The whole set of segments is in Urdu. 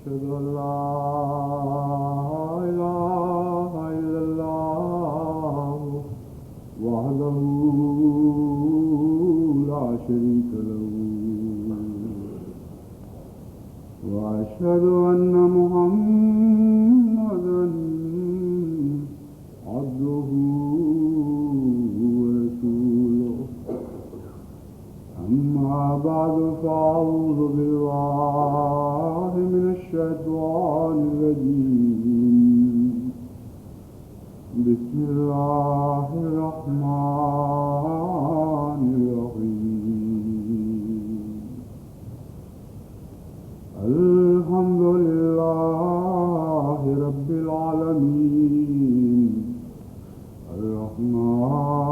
أشهد أن لا إله إلا الله وحده لا شريك له وأشهد أن محمدا عبده ورسوله أما بعد فأعوذ بالله من الشيطان الرجيم بسم الله الرحمن الرحيم الحمد لله رب العالمين الرحمن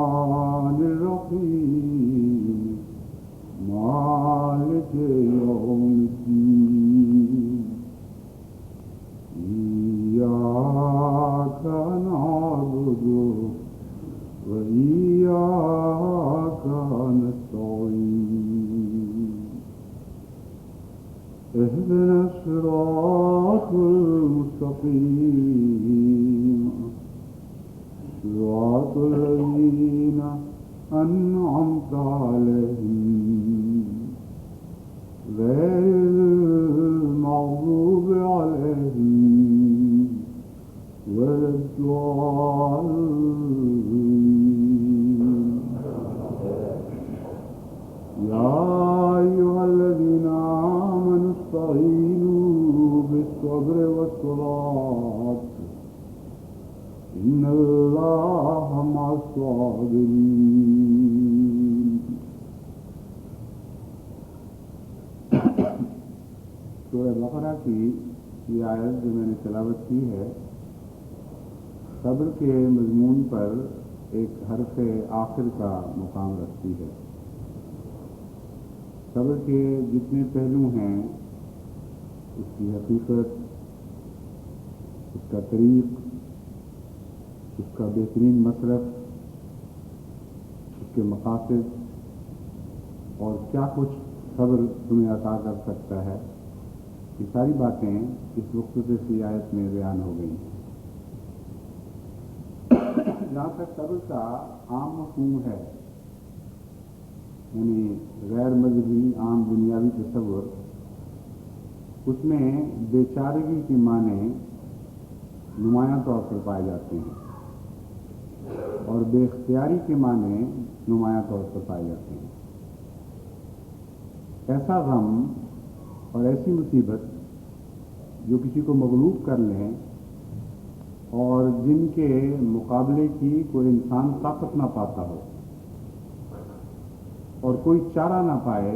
الرحيم مالك يوم الدين إياك نعبد وإياك نستعين اهدنا الصراط المستقيم صراط الذين أنعمت عليهم غير المغضوب عليهم ولا الضالين يا أيها الذين آمنوا استعينوا بالصبر والصلاة إن الله مع الصابرين. سورہ بقرہ کی یہ آیت جو میں نے تلاوت کی ہے صبر کے مضمون پر ایک حرف آخر کا مقام رکھتی ہے. صبر کے جتنے پہلو ہیں اس کی حقیقت، اس کا طریق، اس کا بہترین مصرف، اس کے مقاصد اور کیا کچھ صبر تمہیں عطا کر سکتا ہے، یہ ساری باتیں اس مختصر سی آیت میں بیان ہو گئی ہیں. جہاں تک صبر کا عام مفہوم ہے، یعنی غیر مذہبی عام دنیاوی تصور، اس میں بے چارگی کے معنی نمایاں طور پر پائے جاتے ہیں اور بے اختیاری کے معنی نمایاں طور پر پائے جاتے ہیں. ایسا غم اور ایسی مصیبت جو کسی کو مغلوب کر لیں اور جن کے مقابلے کی کوئی انسان طاقت نہ پاتا ہو اور کوئی چارہ نہ پائے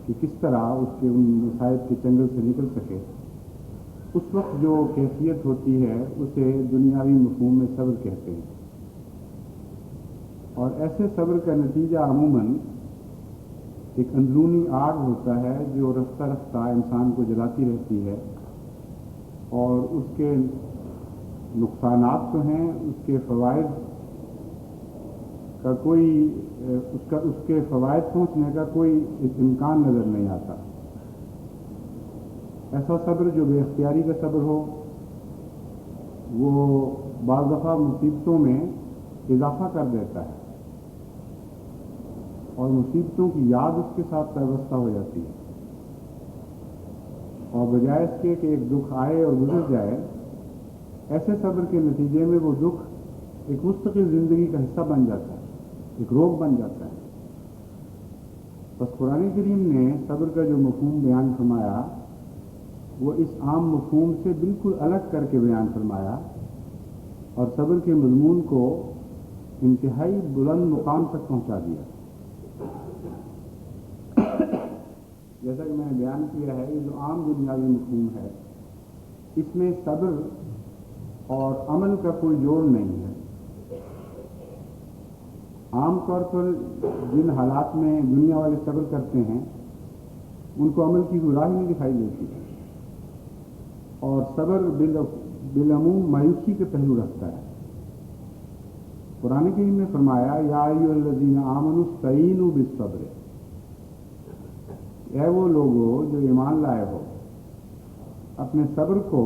کہ کس طرح اس کے ان مصائب کے چنگل سے نکل سکے، اس وقت جو کیفیت ہوتی ہے اسے دنیاوی مفہوم میں صبر کہتے ہیں. اور ایسے صبر کا نتیجہ عموماً ایک اندرونی آگ ہوتا ہے جو رفتہ رفتہ انسان کو جلاتی رہتی ہے اور اس کے نقصانات تو ہیں، اس کے فوائد کا کوئی اس کے فوائد پہنچنے کا کوئی امکان نظر نہیں آتا. ایسا صبر جو بے اختیاری کا صبر ہو وہ بعض دفعہ مصیبتوں میں اضافہ کر دیتا ہے اور مصیبتوں کی یاد اس کے ساتھ پیوستہ ہو جاتی ہے، اور بجائے اس کے کہ ایک دکھ آئے اور گزر جائے، ایسے صبر کے نتیجے میں وہ دکھ ایک مستقل زندگی کا حصہ بن جاتا ہے، ایک روگ بن جاتا ہے. بس قرآن کریم نے صبر کا جو مفہوم بیان فرمایا وہ اس عام مفہوم سے بالکل الگ کر کے بیان فرمایا اور صبر کے مضمون کو انتہائی بلند مقام تک پہنچا دیا. جیسا کہ میں نے بیان کیا ہے، یہ جو عام دنیاوی مفہوم ہے اس میں صبر اور عمل کا کوئی جوڑ نہیں ہے. عام طور پر جن حالات میں دنیا والے صبر کرتے ہیں ان کو عمل کی کوئی راہ نہیں دکھائی دیتی ہے، اور صبر بالعموم مایوسی کے پہلو رکھتا ہے. قرآن کریم نے فرمایا یا ایھا الذین آمنوا استعینوا بالصبر، اے وہ لوگوں جو ایمان لائے ہو، اپنے صبر کو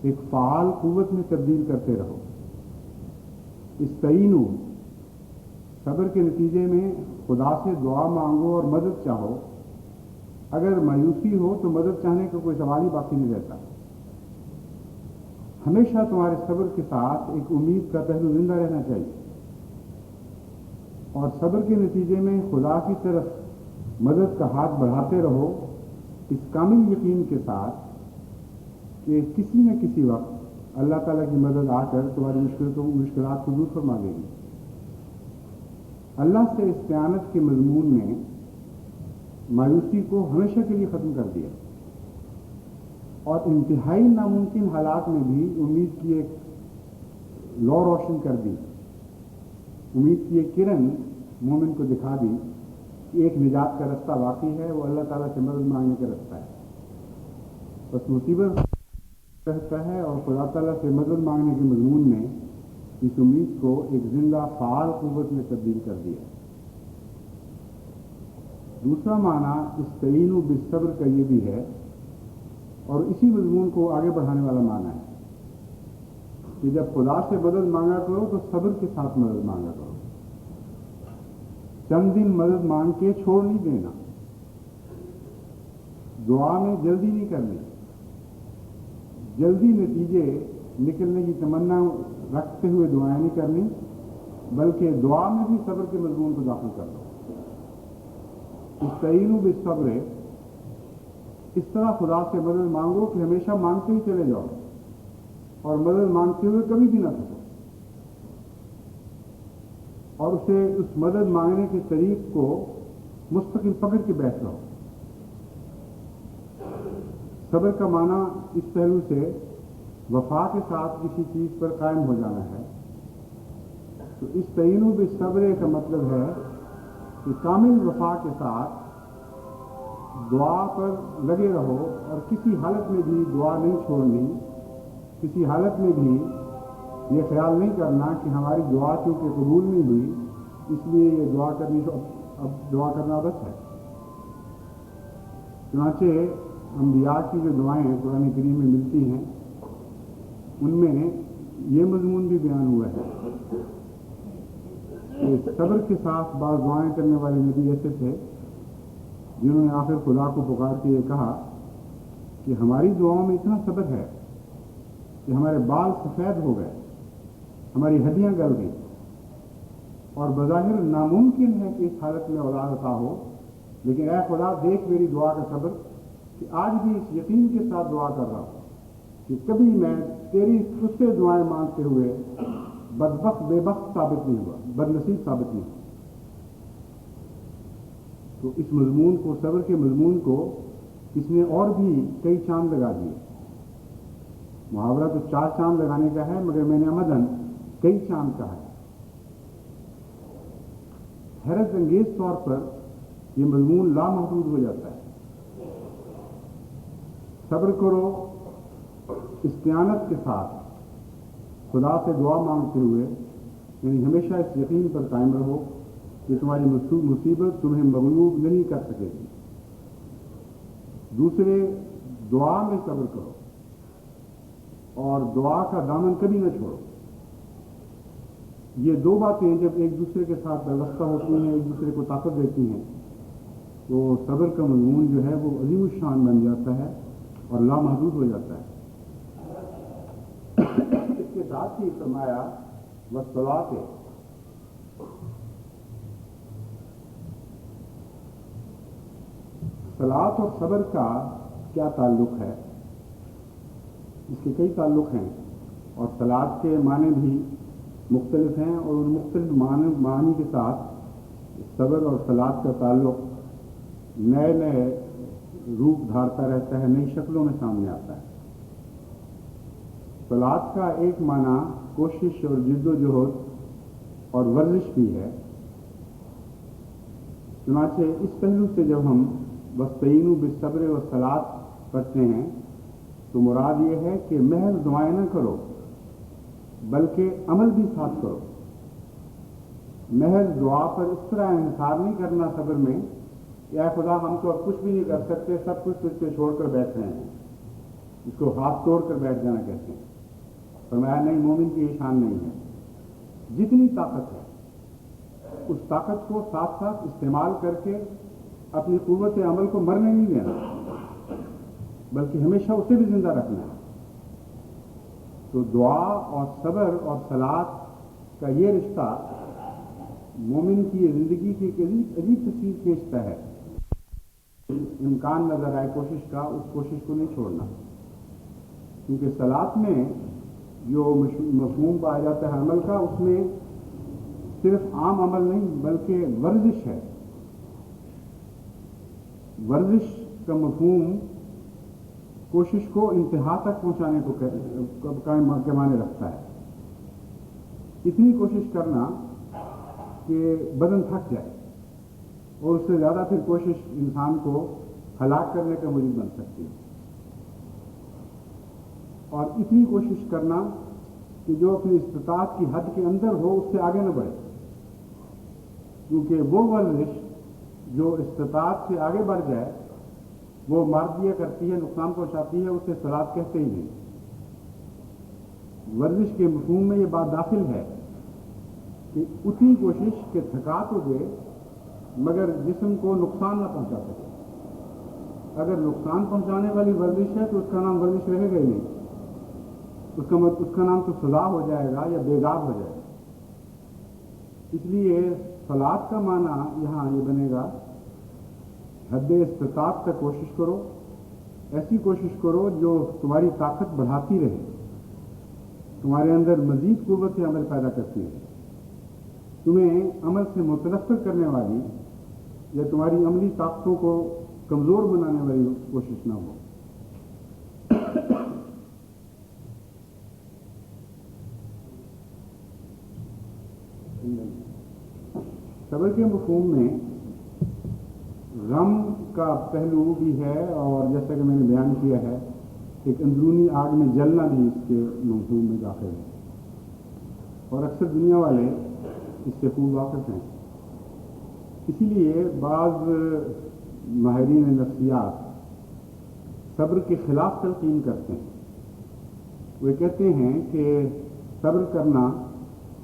ایک فعال قوت میں تبدیل کرتے رہو. استعینوا، صبر کے نتیجے میں خدا سے دعا مانگو اور مدد چاہو. اگر مایوسی ہو تو مدد چاہنے کا کوئی سوال ہی باقی نہیں رہتا. ہمیشہ تمہارے صبر کے ساتھ ایک امید کا پہلو زندہ رہنا چاہیے، اور صبر کے نتیجے میں خدا کی طرف مدد کا ہاتھ بڑھاتے رہو، اس کامل یقین کے ساتھ کہ کسی نہ کسی وقت اللہ تعالیٰ کی مدد آ کر تمہاری مشکلات کو دور فرما دے گی. اللہ سے استعانت کے مضمون نے مایوسی کو ہمیشہ کے لیے ختم کر دیا، اور انتہائی ناممکن حالات میں بھی امید کی ایک لو روشن کر دی. امید کی ایک کرن مومن کو دکھا دی کہ ایک نجات کا رستہ واقعی ہے، وہ اللہ تعالیٰ سے مدد مانگنے کا رستہ ہے. بس مصیبت رہتا ہے، اور خدا تعالیٰ سے مدد مانگنے کے مضمون نے اس امید کو ایک زندہ فعال قوت میں تبدیل کر دیا. دوسرا معنی استعینوا بالصبر کا یہ بھی ہے، اور اسی مضمون کو آگے بڑھانے والا معنی ہے کہ جب خدا سے مدد مانگا کرو تو صبر کے ساتھ مدد مانگا کرو. چند دن مدد مانگ کے چھوڑ نہیں دینا، دعا میں جلدی نہیں کرنی، جلدی نتیجے نکلنے کی تمنا رکھتے ہوئے دعائیں نہیں کرنی، بلکہ دعا میں بھی صبر کے مضمون کو داخل کر دو. استعینوا بالصبر، اس طرح خدا سے مدد مانگو کہ ہمیشہ مانگتے ہی چلے جاؤ، اور مدد مانگتے ہوئے کبھی بھی نہ تھکو، اور اسے اس مدد مانگنے کے طریق کو مستقل پکڑ کے بیٹھ رہو. صبر کا معنی اس پہلو سے وفا کے ساتھ کسی چیز پر قائم ہو جانا ہے. تو استعینوا بالصبر کا مطلب ہے کہ کامل وفا کے ساتھ دعا پر لگے رہو، اور کسی حالت میں بھی دعا نہیں چھوڑنی. کسی حالت میں بھی یہ خیال نہیں کرنا کہ ہماری دعا چونکہ قبول نہیں ہوئی اس لیے یہ دعا کرنی اب دعا کرنا بس ہے. چنانچہ انبیاء کی جو دعائیں قرآن کریم میں ملتی ہیں ان میں یہ مضمون بھی بیان ہوا ہے کہ صبر کے ساتھ بعض دعائیں کرنے والے نبی ایسے تھے جنہوں نے آخر خدا کو پکار کے یہ کہا کہ ہماری دعاؤں میں اتنا صبر ہے کہ ہمارے بال سفید ہو گئے، ہماری ہڈیاں گل گئیں، اور بظاہر ناممکن ہے کہ اس حالت میں اولاد عطا ہو، لیکن اے خدا دیکھ میری دعا کا صبر کہ آج بھی اس یقین کے ساتھ دعا کر رہا ہوں کہ کبھی میں تیری خود سے دعائیں مانگتے ہوئے بدبخت بے بخت ثابت نہیں ہوا، بد نصیب ثابت نہیں ہوا. تو اس مضمون کو، صبر کے مضمون کو اس نے اور بھی کئی چاند لگا دیے. محاورہ تو 4 چاند لگانے کا ہے، مگر میں نے عمدن کئی چاند کہا ہے. حیرت انگیز طور پر یہ مضمون لامحدود ہو جاتا ہے. صبر کرو استعانت کے ساتھ، خدا سے دعا مانگتے ہوئے، یعنی ہمیشہ اس یقین پر قائم رہو کہ تمہاری مصیبت تمہیں مغلوب نہیں کر سکے گی. دوسرے، دعا میں صبر کرو اور دعا کا دامن کبھی نہ چھوڑو. یہ 2 باتیں جب ایک دوسرے کے ساتھ پیوستہ ہوتی ہیں، ایک دوسرے کو طاقت دیتی ہیں، تو صبر کا مضمون جو ہے وہ عظیم الشان بن جاتا ہے اور لامحدود ہو جاتا ہے. اس کے ساتھ ہی فرمایا والصلاۃ، صلاۃ اور صبر کا کیا تعلق ہے؟ اس کے کئی تعلق ہیں، اور صلاۃ کے معنی بھی مختلف ہیں، اور ان مختلف معنی کے ساتھ صبر اور صلاۃ کا تعلق نئے نئے روپ دھارتا رہتا ہے، نئی شکلوں میں سامنے آتا ہے. صلاۃ کا ایک معنی کوشش اور جد و جہد اور ورزش بھی ہے. چنانچہ اس پہلو سے جب ہم واستعینوا بالصبر والصلاۃ پڑھتے ہیں تو مراد یہ ہے کہ محض دعائیں نہ کرو بلکہ عمل بھی ساتھ کرو. محض دعا پر اس طرح انحصار نہیں کرنا صبر میں کہ اے خدا ہم تو اب کچھ بھی نہیں کر سکتے، سب کچھ تجھ پہ چھوڑ کر بیٹھ رہے ہیں. اس کو ہاتھ توڑ کر بیٹھ جانا کہتے ہیں. فرمایا نہیں، مومن کی یہ شان نہیں ہے. جتنی طاقت ہے اس طاقت کو ساتھ ساتھ استعمال کر کے اپنی قوت عمل کو مرنے نہیں دینا، بلکہ ہمیشہ اسے بھی زندہ رکھنا ہے. تو دعا اور صبر اور صلاۃ کا یہ رشتہ مومن کی یہ زندگی کی ایک عجیب تصویر کھینچتا ہے. امکان نظر آئے کوشش کا، اس کوشش کو نہیں چھوڑنا، کیونکہ صلاۃ میں جو مفہوم پایا جاتا ہے عمل کا، اس میں صرف عام عمل نہیں بلکہ ورزش ہے. ورزش کا مفہوم کوشش کو انتہا تک پہنچانے کے معنی رکھتا ہے. اتنی کوشش کرنا کہ بدن تھک جائے، اور اس سے زیادہ پھر کوشش انسان کو ہلاک کرنے کا موجب بن سکتی ہے. اور اتنی کوشش کرنا کہ جو اپنی استطاعت کی حد کے اندر ہو اس سے آگے نہ بڑھے، کیونکہ وہ ورزش جو استطاعت سے آگے بڑھ جائے وہ ماردیہ کرتی ہے، نقصان پہنچاتی ہے، اسے صلاۃ کہتے ہی نہیں. ورزش کے مفہوم میں یہ بات داخل ہے کہ اتنی کوشش کہ تھکا تو دے مگر جسم کو نقصان نہ پہنچا سکے. اگر نقصان پہنچانے والی ورزش ہے تو اس کا نام ورزش رہے گا ہی نہیں، اس کا نام تو سزا ہو جائے گا یا بیگار ہو جائے گا. اس لیے صلاۃ کا معنی یہاں یہ بنے گا حد استطاعت تک کوشش کرو، ایسی کوشش کرو جو تمہاری طاقت بڑھاتی رہے، تمہارے اندر مزید قوت عمل پیدا کرتی رہے، تمہیں عمل سے متنفر کرنے والی یا تمہاری عملی طاقتوں کو کمزور بنانے والی کوشش نہ ہو. صبر کے مفہوم میں غم کا پہلو بھی ہے، اور جیسا کہ میں نے بیان کیا ہے ایک اندرونی آگ میں جلنا بھی اس کے مفہوم میں داخل ہے، اور اکثر دنیا والے اس سے خوب واقف ہیں. اسی لیے بعض ماہرین نفسیات صبر کے خلاف تلقین کرتے ہیں. وہ کہتے ہیں کہ صبر کرنا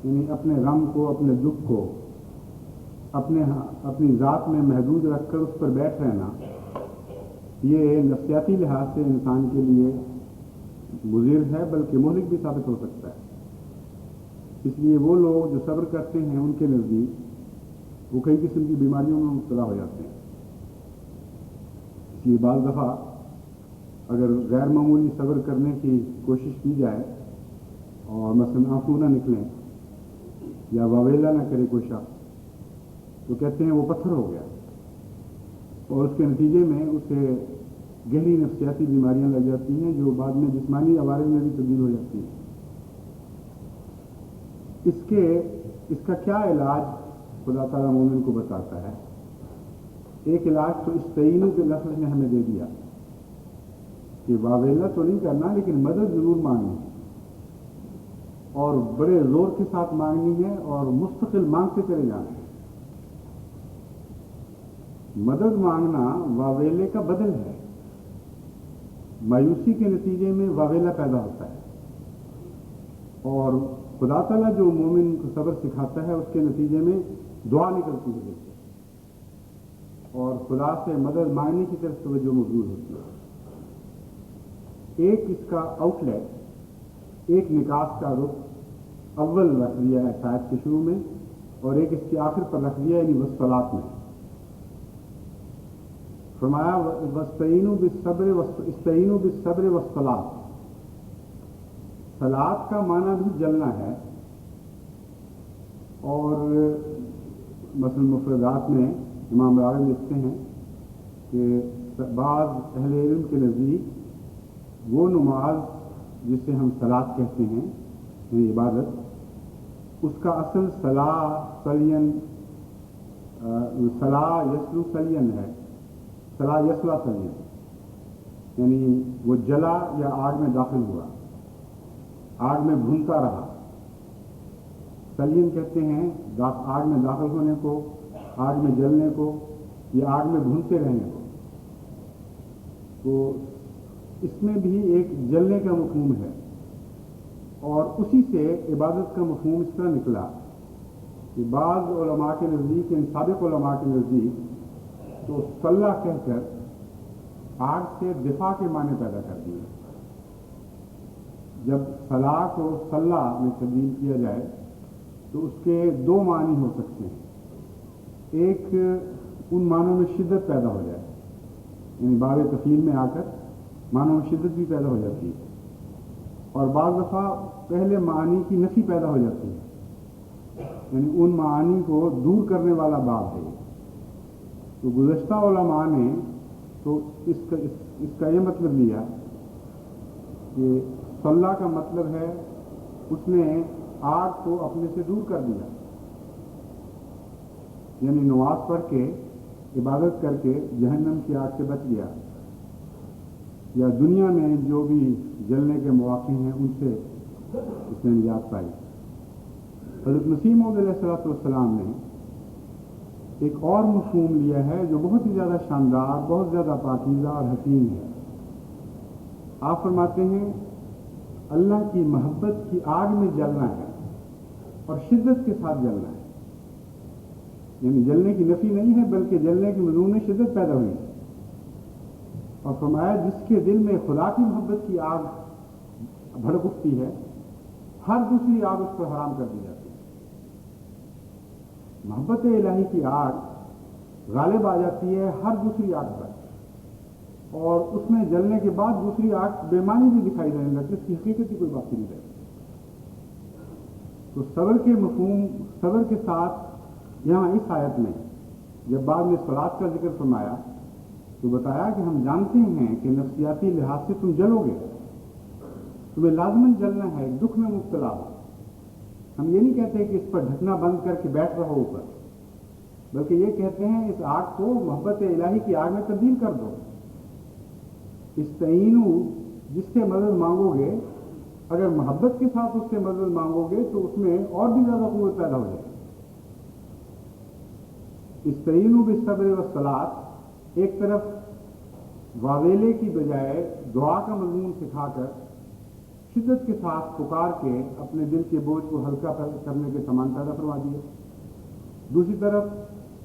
یعنی اپنے غم کو، اپنے دکھ کو اپنی ذات میں محدود رکھ کر اس پر بیٹھ رہنا، یہ نفسیاتی لحاظ سے انسان کے لیے مضر ہے، بلکہ مہلک بھی ثابت ہو سکتا ہے. اس لیے وہ لوگ جو صبر کرتے ہیں ان کے نزدیک وہ کئی قسم کی بیماریوں میں مبتلا ہو جاتے ہیں. اس لیے بعض دفعہ اگر غیر معمولی صبر کرنے کی کوشش کی جائے اور مثلاً آنسو نہ نکلیں یا واویلا نہ کرے کوئی شخص، تو کہتے ہیں وہ پتھر ہو گیا، اور اس کے نتیجے میں اسے گہری نفسیاتی بیماریاں لگ جاتی ہیں جو بعد میں جسمانی عوارض میں بھی تبدیل ہو جاتی ہیں. اس کا کیا علاج خدا تعالیٰ مومن کو بتاتا ہے؟ ایک علاج تو استعینوا کے لفظ نے ہمیں دے دیا کہ واویلا تو نہیں کرنا لیکن مدد ضرور مانگنی ہے، اور بڑے زور کے ساتھ مانگنی ہے، اور مستقل مانگتے چلے جانا ہے. مدد مانگنا واویلے کا بدل ہے. مایوسی کے نتیجے میں واویلا پیدا ہوتا ہے، اور خدا تعالیٰ جو مومن کو صبر سکھاتا ہے اس کے نتیجے میں دعا نکلتی ہے جیسے، اور خدا سے مدد مانگنے کی طرف توجہ مبذول ہوتی ہے. ایک اس کا آؤٹ لیٹ، ایک نکاس کا رخ اول رکھ دیا ہے شاید کے شروع میں، اور ایک اس کے آخر پر رکھ دیا یعنی والصلاۃ میں. فرمایا واستعینوا بالصبر والصلاۃ. صلاۃ کا معنی بھی جلنا ہے، اور مثلا مفردات میں امام راغب لکھتے ہیں کہ بعض اہل علم کے نزدیک وہ نماز جسے ہم صلاۃ کہتے ہیں یعنی عبادت، اس کا اصل صلاح یسلو سلین ہے. صلاح یسلا سلین یعنی وہ جلا یا آگ میں داخل ہوا، آگ میں بھونتا رہا. سلین کہتے ہیں آگ میں داخل ہونے کو، آگ میں جلنے کو، یا آگ میں بھونتے رہنے کو. تو اس میں بھی ایک جلنے کا مفہوم ہے، اور اسی سے عبادت کا مفہوم اس طرح نکلا کہ بعض علماء کے نزدیک، ان سابق علماء کے نزدیک، تو صلہ کہہ کر آگ سے دفاع کے معنی پیدا کر دیے۔ جب صلاح کو صلہ میں تبدیل کیا جائے تو اس کے دو معنی ہو سکتے ہیں، ایک ان معنوں میں شدت پیدا ہو جائے، یعنی باب تفعیل میں آ کر معنوں میں شدت بھی پیدا ہو جاتی ہے، اور بعض دفعہ پہلے معنی کی نفی پیدا ہو جاتی ہے، یعنی ان معانی کو دور کرنے والا باب ہے۔ تو گزشتہ علماء نے تو اس کا یہ مطلب لیا کہ صلاح کا مطلب ہے اس نے آگ کو اپنے سے دور کر دیا، یعنی نماز پڑھ کے عبادت کر کے جہنم کی آگ سے بچ گیا، یا دنیا میں جو بھی جلنے کے مواقع ہیں ان سے اس نے نجات پائی۔ حضرت مسیح موعود علیہ السلام نے ایک اور مفہوم لیا ہے جو بہت ہی زیادہ شاندار، بہت زیادہ پاکیزہ اور حکیم ہے۔ آپ فرماتے ہیں اللہ کی محبت کی آگ میں جلنا ہے اور شدت کے ساتھ جلنا ہے، یعنی جلنے کی نفی نہیں ہے بلکہ جلنے کے مضمون میں شدت پیدا ہوئی ہے، اور فرمایا جس کے دل میں خدا کی محبت کی آگ بھڑک اٹھتی ہے ہر دوسری آگ اس پر حرام کر دی جاتی ہے۔ محبت الہی کی آگ غالب آ جاتی ہے ہر دوسری آگ پر، اور اس میں جلنے کے بعد دوسری آگ بے معنی بھی دکھائی دینے لگتی، اس کی حقیقت کی کوئی باقی نہیں رہتی۔ تو صبر کے مفہوم، صبر کے ساتھ یہاں اس آیت میں جب بعد میں صلاۃ کا ذکر فرمایا تو بتایا کہ ہم جانتے ہیں کہ نفسیاتی لحاظ سے تم جلو گے، تمہیں لازماً جلنا ہے، دکھ میں مبتلا ہو۔ ہم یہ نہیں کہتے کہ اس پر ڈھکنا بند کر کے بیٹھ رہو اوپر، بلکہ یہ کہتے ہیں اس آگ کو محبت الہی کی آگ میں تبدیل کر دو۔ استعینوا، جس سے مدد مانگو گے، اگر محبت کے ساتھ اس سے مدد مانگو گے تو اس میں اور بھی زیادہ قوت پیدا ہو جائے گی۔ استعینوا بالصبر والصلاۃ ایک طرف واویلے کی بجائے دعا کا مضمون سکھا کر شدت کے ساتھ پکار کے اپنے دل کے بوجھ کو ہلکا کرنے کے سامان پیدا کروا دیے، دوسری طرف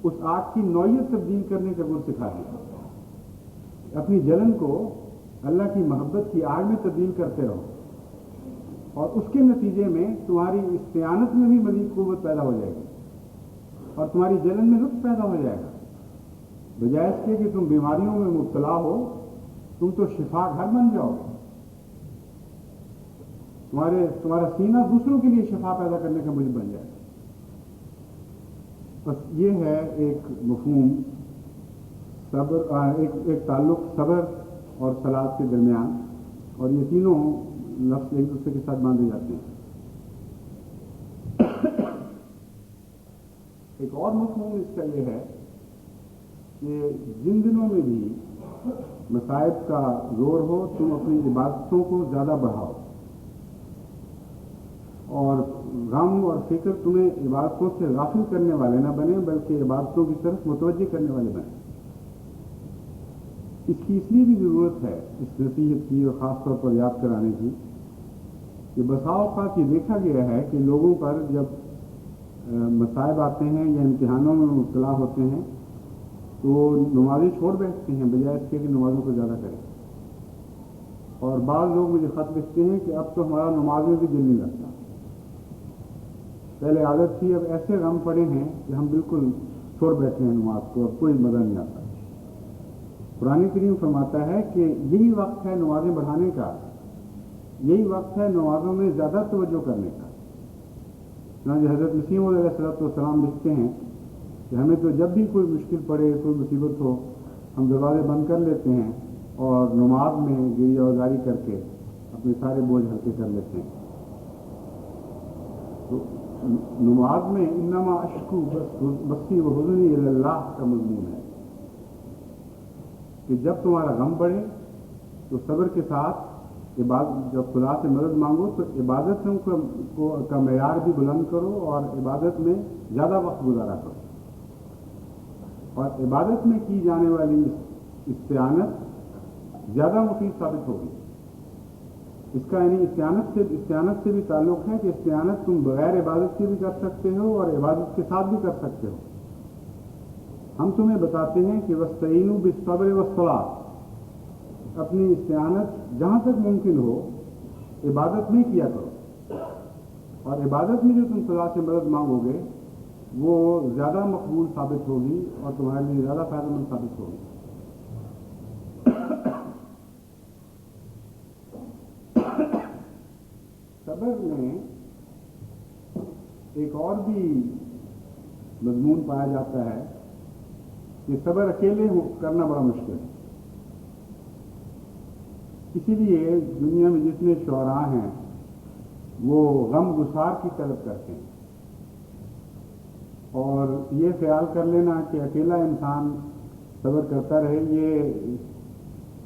اس آگ کی نوعیت تبدیل کرنے کا گن سکھا دیا، اپنی جلن کو اللہ کی محبت کی آگ میں تبدیل کرتے رہو، اور اس کے نتیجے میں تمہاری استعانت میں بھی مزید قوت پیدا ہو جائے گی، اور تمہاری جلن میں لطف پیدا ہو جائے گا، بجائے اس کے کہ تم بیماریوں میں مبتلا ہو تم تو شفا گھر بن جاؤ گے، تمہارا سینہ دوسروں کے لیے شفا پیدا کرنے کا موجب بن جائے گا۔ بس یہ ہے ایک مفہوم صبر، ایک تعلق صبر اور صلاۃ کے درمیان، اور یہ تینوں لفظ ایک دوسرے کے ساتھ باندھے جاتے ہیں۔ ایک اور مفہوم اس کا یہ ہے کہ جن دنوں میں بھی مصائب کا زور ہو تم اپنی عبادتوں کو زیادہ بڑھاؤ، اور غم اور فکر تمہیں عبادتوں سے غافل کرنے والے نہ بنے بلکہ عبادتوں کی طرف متوجہ کرنے والے بنے۔ اس کی اس لیے بھی ضرورت ہے اس نصیحت کی، اور خاص طور پر یاد کرانے کی، کہ بسا اوقات یہ دیکھا گیا ہے کہ لوگوں پر جب مصائب آتے ہیں یا امتحانوں میں مبتلا ہوتے ہیں تو نمازیں چھوڑ بیٹھتے ہیں بجائے اس کے کہ نمازوں کو زیادہ کریں، اور بعض لوگ مجھے خط لکھتے ہیں کہ اب تو ہمارا نمازیں بھی دل نہیں لگتا، پہلے عادت تھی اب ایسے غم پڑے ہیں کہ ہم بالکل چھوڑ بیٹھے ہیں نماز کو، اب کوئی مزہ نہیں آتا۔ قرآن کریم فرماتا ہے کہ یہی وقت ہے نمازیں بڑھانے کا، یہی وقت ہے نمازوں میں زیادہ توجہ کرنے کا۔ چنانچہ حضرت مسیح علیہ السلام لکھتے ہیں کہ ہمیں تو جب بھی کوئی مشکل پڑے، کوئی مصیبت ہو، ہم دروازے بند کر لیتے ہیں اور نماز میں گریہ وزاری کر کے اپنے سارے بوجھ ہلکے کر لیتے ہیں۔ تو نماز میں انما اشکو بسی و حزنی الی اللہ کا مضمون ہے کہ جب تمہارا غم بڑھے تو صبر کے ساتھ جب خدا سے مدد مانگو تو عبادتوں کا معیار بھی بلند کرو اور عبادت میں زیادہ وقت گزارا کرو، اور عبادت میں کی جانے والی استعانت زیادہ مفید ثابت ہوگی. اس کا یعنی استعانت سے بھی تعلق ہے کہ استعانت تم بغیر عبادت کے بھی کر سکتے ہو اور عبادت کے ساتھ بھی کر سکتے ہو. ہم تمہیں بتاتے ہیں کہ وَاسْتَعِینُوا بِالصَّبْرِ وَالصَّلَاةِ، اپنی استعانت جہاں تک ممکن ہو عبادت میں کیا کرو، اور عبادت میں جو تم خدا سے مدد مانگو گے وہ زیادہ مقبول ثابت ہوگی اور تمہارے لیے زیادہ فائدہ مند ثابت ہوگی. صبر میں ایک اور بھی مضمون پایا جاتا ہے کہ صبر اکیلے کرنا بڑا مشکل ہے. اسی لیے دنیا میں جتنے شعراء ہیں وہ غم گسار کی طلب کرتے ہیں، اور یہ خیال کر لینا کہ اکیلا انسان صبر کرتا رہے یہ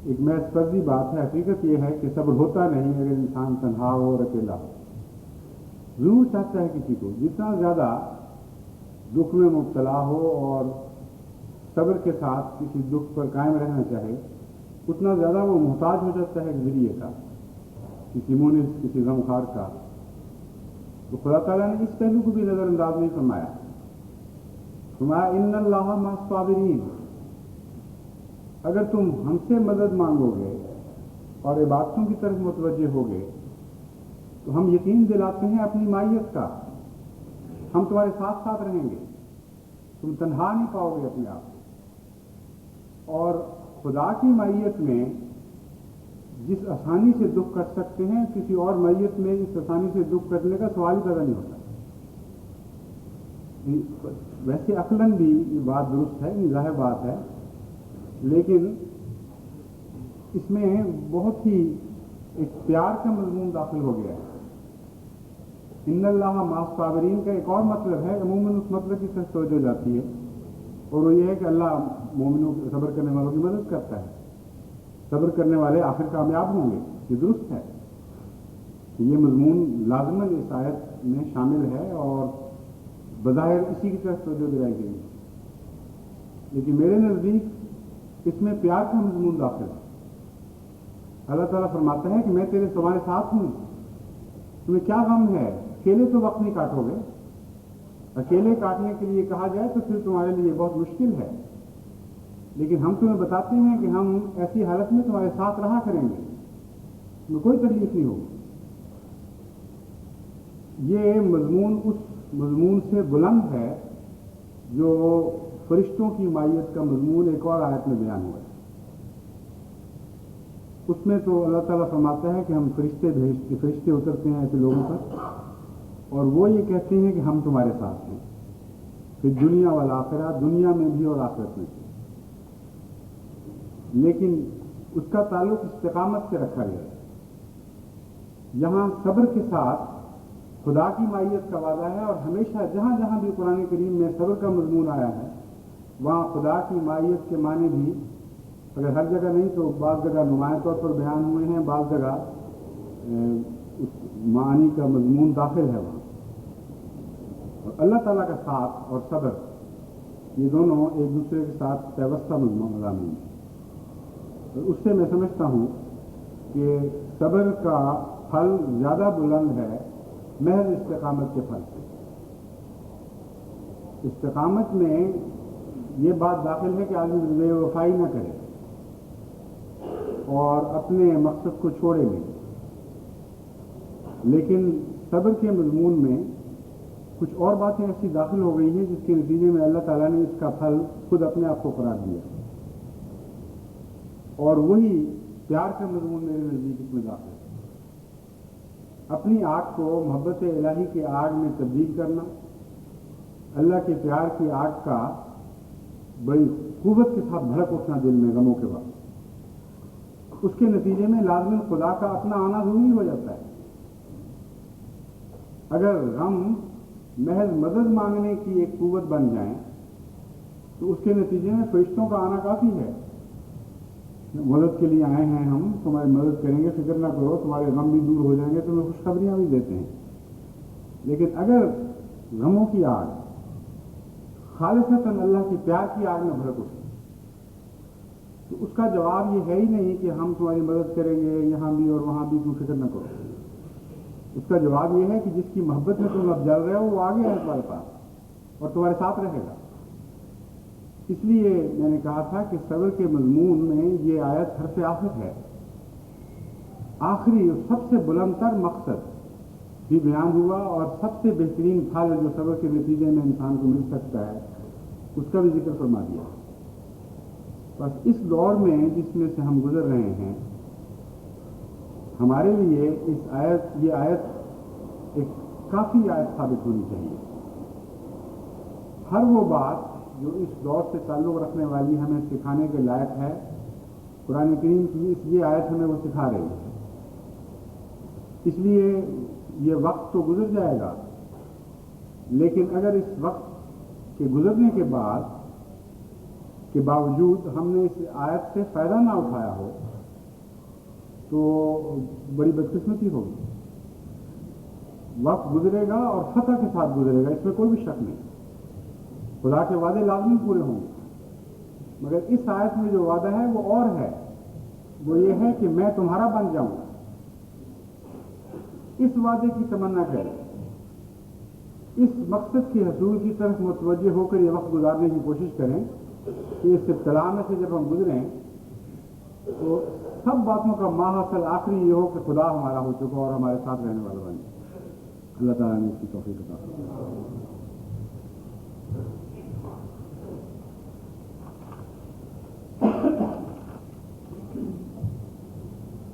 ایک محض فرضی بات ہے. حقیقت یہ ہے کہ صبر ہوتا نہیں اگر انسان تنہا ہو اور اکیلا ہو. ضرور چاہتا ہے کسی کو جتنا زیادہ دکھ میں مبتلا ہو اور صبر کے ساتھ کسی دکھ پر قائم رہنا چاہے، اتنا زیادہ وہ محتاج ہو جاتا ہے ذریعے کا، کسی مونس، کسی غمخوار کا. تو خدا تعالیٰ نے اس پہلو کو بھی نظر انداز نہیں فرمایا. فرمایا ان اللہ مع الصابرین، اگر تم ہم سے مدد مانگو گے اور عبادتوں کی طرف متوجہ ہوگے تو ہم یقین دلاتے ہیں اپنی مائیت کا، ہم تمہارے ساتھ ساتھ رہیں گے، تم تنہا نہیں پاؤ گے اپنے آپ کو. اور خدا کی مائیت میں جس آسانی سے دکھ کٹ سکتے ہیں کسی اور مائیت میں اس آسانی سے دکھ کٹنے کا سوال ہی پیدا نہیں ہوتا. ویسے عقلاً بھی یہ بات درست ہے، یہ ظاہر بات ہے، لیکن اس میں بہت ہی ایک پیار کا مضمون داخل ہو گیا ہے. ان اللہ مع الصابرین کا ایک اور مطلب ہے، عموماً اس مطلب کی طرف توجہ جاتی ہے، اور وہ یہ ہے کہ اللہ مومنوں صبر کرنے والوں کی مدد کرتا ہے. صبر کرنے والے آخر کامیاب ہوں گے. یہ درست ہے کہ یہ مضمون لازماً اس آیت میں شامل ہے اور بظاہر اسی کی طرف توجہ دلائی گئی، لیکن میرے نزدیک اس میں پیار کا مضمون داخل ہے. اللہ تعالیٰ فرماتا ہے کہ میں تمہارے ساتھ ہوں، تمہیں کیا غم ہے، اکیلے تو وقت نہیں کاٹو گے. اکیلے کاٹنے کے لیے کہا جائے تو پھر تمہارے لیے بہت مشکل ہے، لیکن ہم تمہیں بتاتے ہیں کہ ہم ایسی حالت میں تمہارے ساتھ رہا کریں گے، تمہیں کوئی تکلیف نہیں ہوگی. یہ مضمون اس مضمون سے بلند ہے جو فرشتوں کی مائیت کا مضمون ایک اور آیت میں بیان ہوا ہے. اس میں تو اللہ تعالیٰ فرماتا ہے کہ ہم فرشتے اترتے ہیں ایسے لوگوں پر اور وہ یہ کہتے ہیں کہ ہم تمہارے ساتھ ہیں پھر دنیا والآخرہ، دنیا میں بھی اور آخرت میں بھی. لیکن اس کا تعلق استقامت سے رکھا گیا ہے. یہاں صبر کے ساتھ خدا کی مائیت کا وعدہ ہے، اور ہمیشہ جہاں جہاں بھی قرآن کریم میں صبر کا مضمون آیا ہے وہاں خدا کی مائیت کے معنی بھی اگر ہر جگہ نہیں تو بعض جگہ نمایاں طور پر بیان ہوئے ہیں، بعض جگہ اس معنی کا مضمون داخل ہے وہاں. اور اللہ تعالیٰ کا ساتھ اور صبر یہ دونوں ایک دوسرے کے ساتھ پیوستہ مضامین ہیں. اس سے میں سمجھتا ہوں کہ صبر کا پھل زیادہ بلند ہے محض استقامت کے پھل سے. استقامت میں یہ بات داخل ہے کہ آدمی بے وفائی نہ کرے اور اپنے مقصد کو چھوڑے نہیں، لیکن صبر کے مضمون میں کچھ اور باتیں ایسی داخل ہو گئی ہیں جس کے نتیجے میں اللہ تعالیٰ نے اس کا پھل خود اپنے آپ کو قرار دیا، اور وہی پیار کا مضمون میرے نزدیک اس میں داخل ہے. اپنی آگ کو محبت الہی کی آگ میں تبدیل کرنا، اللہ کے پیار کی آگ کا بڑی قوت کے ساتھ بھڑک اٹھنا دل میں غموں کے بعد، اس کے نتیجے میں لازماً خدا کا اپنا آنا ضروری ہو جاتا ہے. اگر غم محض مدد مانگنے کی ایک قوت بن جائیں تو اس کے نتیجے میں فرشتوں کا آنا کافی ہے. مدد کے لیے آئے ہیں، ہم تمہاری مدد کریں گے، فکر نہ کرو، تمہارے غم بھی دور ہو جائیں گے، تمہیں خوشخبریاں بھی دیتے ہیں. لیکن اگر غموں کی آگ خالصتاً اللہ کی پیار کی آگ میں بھڑک اٹھے تو اس اس کا جواب یہ ہے ہی نہیں کہ ہم تمہاری مدد کریں گے یہاں بھی اور وہاں بھی، تم فکر نہ کرو. اس کا جواب یہ ہے کہ جس کی محبت میں تم اب جل رہے ہو وہ آگے ہے تمہارے پاس اور تمہارے ساتھ رہے گا. اس لیے میں نے کہا تھا کہ صبر کے مضمون میں یہ آیت حرف آخر ہے. آخری اور سب سے بلند تر مقصد بھی بیان ہوا اور سب سے بہترین پھل جو صبر کے نتیجے میں انسان کو مل سکتا ہے اس کا بھی ذکر فرما دیا. بس اس دور میں جس میں سے ہم گزر رہے ہیں ہمارے لیے یہ آیت ایک کافی آیت ثابت ہونی چاہیے. ہر وہ بات جو اس دور سے تعلق رکھنے والی ہمیں سکھانے کے لائق ہے قرآن کریم کی یہ آیت ہمیں وہ سکھا رہی ہے. اس لیے یہ وقت تو گزر جائے گا، لیکن اگر اس وقت کے گزرنے کے بعد کے باوجود ہم نے اس آیت سے فائدہ نہ اٹھایا ہو تو بڑی بدقسمتی ہوگی. وقت گزرے گا اور فتح کے ساتھ گزرے گا، اس میں کوئی بھی شک نہیں. خدا کے وعدے لازمی پورے ہوں گے، مگر اس آیت میں جو وعدہ ہے وہ اور ہے. وہ یہ ہے کہ میں تمہارا بن جاؤں گا. اس وعدے کی تمنا کریں، اس مقصد کے حصول کی طرف متوجہ ہو کر یہ وقت گزارنے کی کوشش کریں کہ اس ابتلا میں سے جب ہم گزریں تو سب باتوں کا ماحصل آخری یہ ہو کہ خدا ہمارا ہو چکا اور ہمارے ساتھ رہنے والا بن جائے. اللہ تعالیٰ نے اس کی توفیق عطا فرمائے.